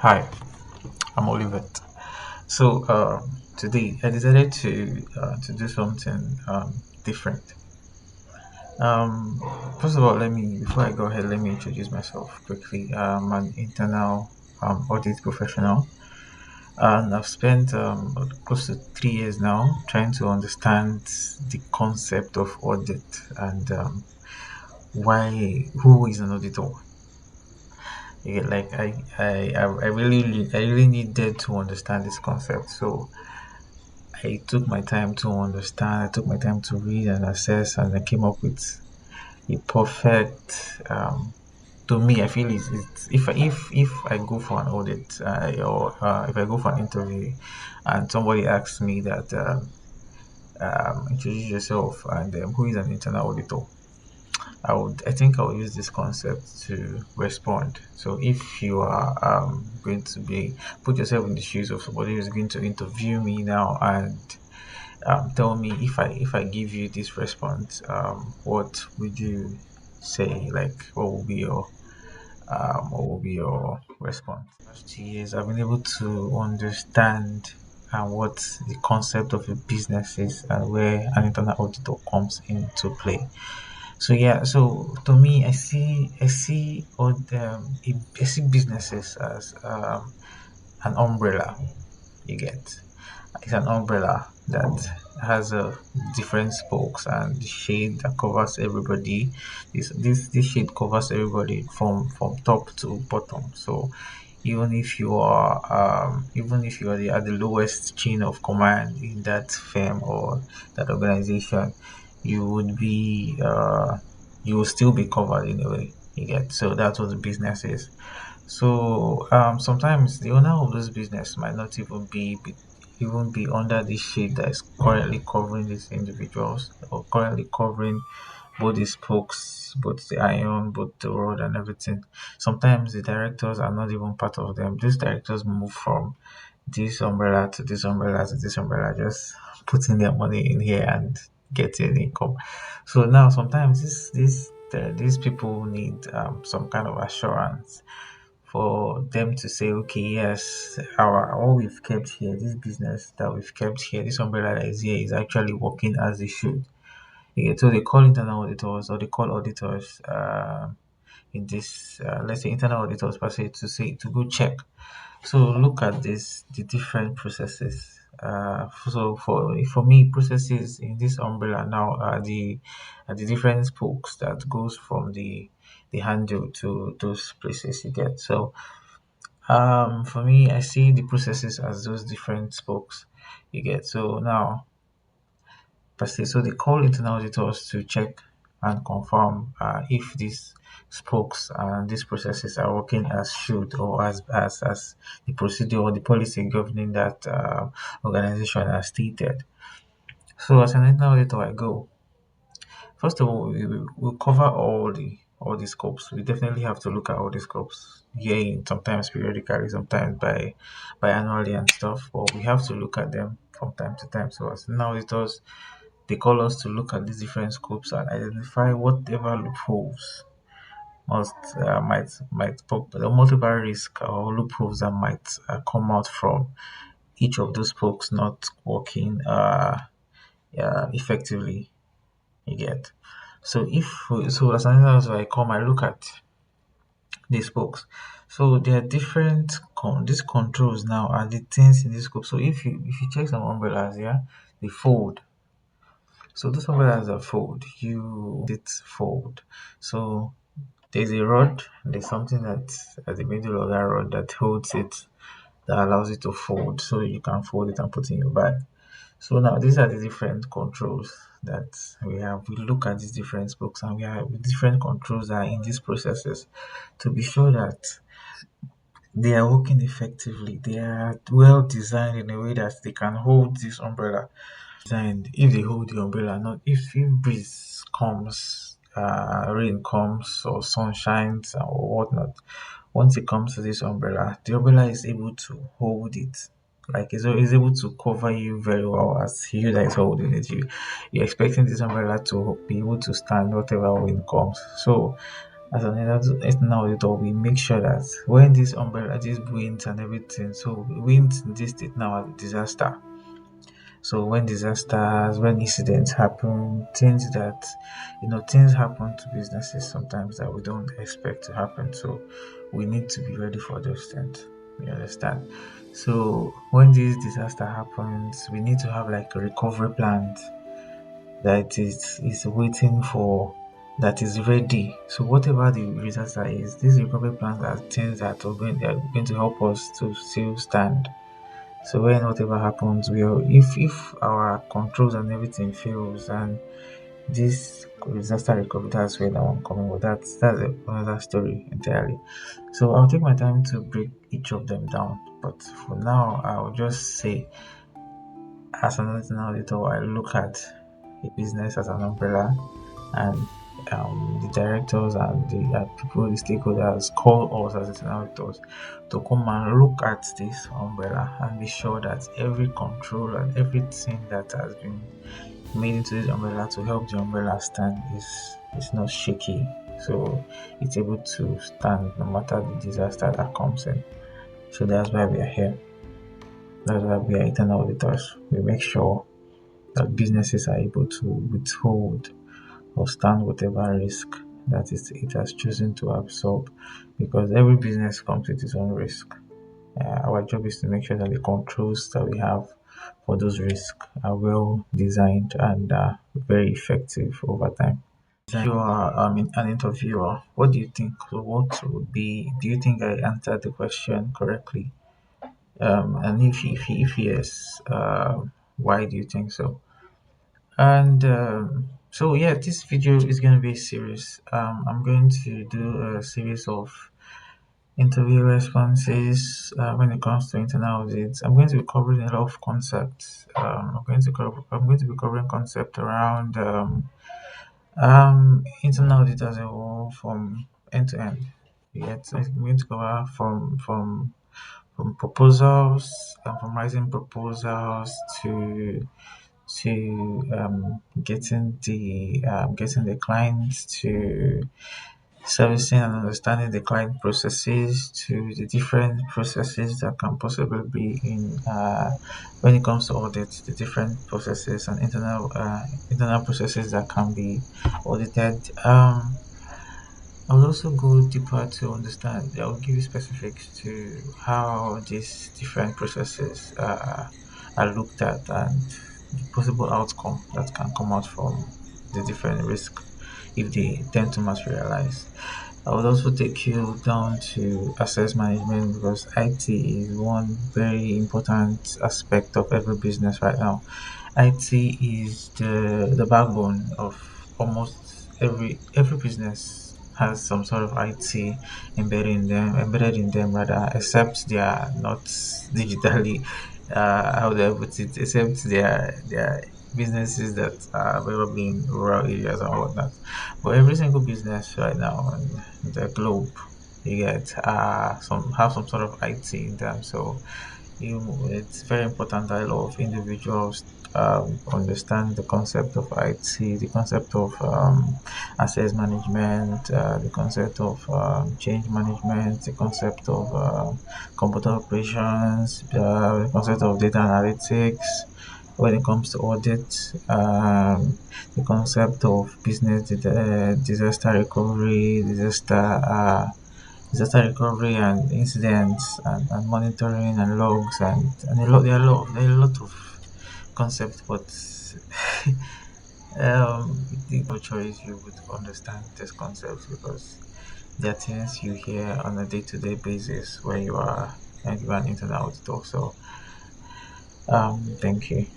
Hi, I'm Olivet. Today I decided to do something different. Um, First of all, let me before I go ahead, let me introduce myself quickly. I'm an internal audit professional, and I've spent close to 3 years now trying to understand the concept of audit and who is an auditor. Yeah, like I really needed to understand this concept. So I took my time to understand, I took my time to read and assess, and I came up with a perfect. To me, I feel it's if I go for an audit or if I go for an interview, and somebody asks me that introduce yourself and who is an internal auditor, I think I will use this concept to respond. So if you are going to be put yourself in the shoes of somebody who's going to interview me now and tell me if I give you this response, what would you say? Like, what will be your response? Last 2 years, I've been able to understand what the concept of a business is and where an internal auditor comes into play. So yeah, so to me, I see all I see businesses as an umbrella. You get. It's an umbrella that has different spokes and the shade that covers everybody. This shade covers everybody from top to bottom. So even if you are at the lowest chain of command in that firm or that organization, you would be you will still be covered in a way. You get. So that's what the business is. So sometimes the owner of this business might not even be under the shade that is currently covering these individuals or currently covering both the spokes, both the iron, both the rod and everything. Sometimes the directors are not even part of them. These directors move from this umbrella to this umbrella to this umbrella, just putting their money in here and getting income. So now sometimes these people need some kind of assurance for them to say, okay, yes, our all we've kept here, this business that we've kept here, this umbrella that is here is actually working as it should. Yeah, so they call internal auditors or they call auditors in this, let's say internal auditors per se, to say to go check. So look at this, the different processes. So for me, processes in this umbrella now are the different spokes that goes from the handle to those places you get. So for me, I see the processes as those different spokes you get. So now, per se, so they call internal auditors to check and confirm if these spokes and these processes are working as should or as the procedure or the policy governing that organization has stated. So as an internal auditor, I go. First of all, we'll cover all the scopes. We definitely have to look at all the scopes. Yeah, sometimes periodically, sometimes by annually and stuff. But we have to look at them from time to time. So as now auditors, they call us to look at these different scopes and identify whatever loopholes must might pop the multiple risk or loopholes that might come out from each of those spokes not working effectively. You get. So as an analyst, I come, I look at these books. So there are different these controls now are the things in this scope. So if you check some umbrellas, yeah, they fold. So those umbrellas are fold. You it fold. So there's a rod. There's something that at the middle of that rod that holds it, that allows it to fold. So you can fold it and put it in your bag. So now these are the different controls that we have. We look at these different spokes and we have different controls that are in these processes to be sure that they are working effectively. They are well designed in a way that they can hold this umbrella. Designed if they hold the umbrella, not if breeze comes, rain comes or sun shines or whatnot. Once it comes to this umbrella, the umbrella is able to hold it. Like it's able to cover you very well as you that is holding it. You're expecting this umbrella to be able to stand whatever wind comes. So As an internal auditor, we make sure that when this umbrella, these winds and everything, so winds in this state now are disaster. So when disasters, when incidents happen, things that things happen to businesses sometimes that we don't expect to happen. So we need to be ready for those things. You understand? So when this disaster happens, we need to have like a recovery plan that is waiting for, that is ready. So whatever the disaster is, these recovery plans are things that are going to help us to still stand. So when whatever happens, if our controls and everything fails, and this disaster recovery, that's where that one coming. But another story entirely. So I'll take my time to break each of them down. But for now, I'll just say, as an internal auditor, I look at a business as an umbrella, and the directors and the people, the stakeholders call us as internal auditors to come and look at this umbrella and be sure that every control and everything that has been made into this umbrella to help the umbrella stand is not shaky. So it's able to stand no matter the disaster that comes in. So that's why we are here. That's why we are internal auditors. We make sure that businesses are able to withhold or stand whatever risk that it has chosen to absorb, because every business comes with its own risk. Our job is to make sure that the controls that we have for those risks are well designed and very effective over time. You are an interviewer. What do you think? So what would be? Do you think I answered the question correctly? And if yes, why do you think so? And so yeah, this video is going to be a series. I'm going to do a series of interview responses when it comes to internal audits. I'm going to be covering a lot of concepts. I'm going to be covering concept around internal audit as a whole from end to end. Yeah, so I'm going to cover from proposals, from writing proposals to getting the clients, to servicing and understanding the client processes, to the different processes that can possibly be in when it comes to audit, the different processes and internal processes that can be audited. I'll also go deeper to understand. I'll give you specifics to how these different processes are looked at, and the possible outcome that can come out from the different risks if they tend to materialize. I would also take you down to access management, because IT is one very important aspect of every business right now. IT is the backbone of almost every business has some sort of IT embedded in them rather, except they are not digitally how do I put it, except they are businesses that are probably in rural areas and whatnot. But every single business right now on the globe, you get some sort of IT in them. So it's very important that a lot of individuals understand the concept of IT, the concept of access management, the concept of change management, the concept of computer operations, the concept of data analytics. When it comes to audit, the concept of disaster recovery, disaster recovery and incidents, and monitoring and logs, and there are a lot of concepts, but the culture is you would understand these concepts, because there are things you hear on a day-to-day basis when you are an internal auditor. So thank you.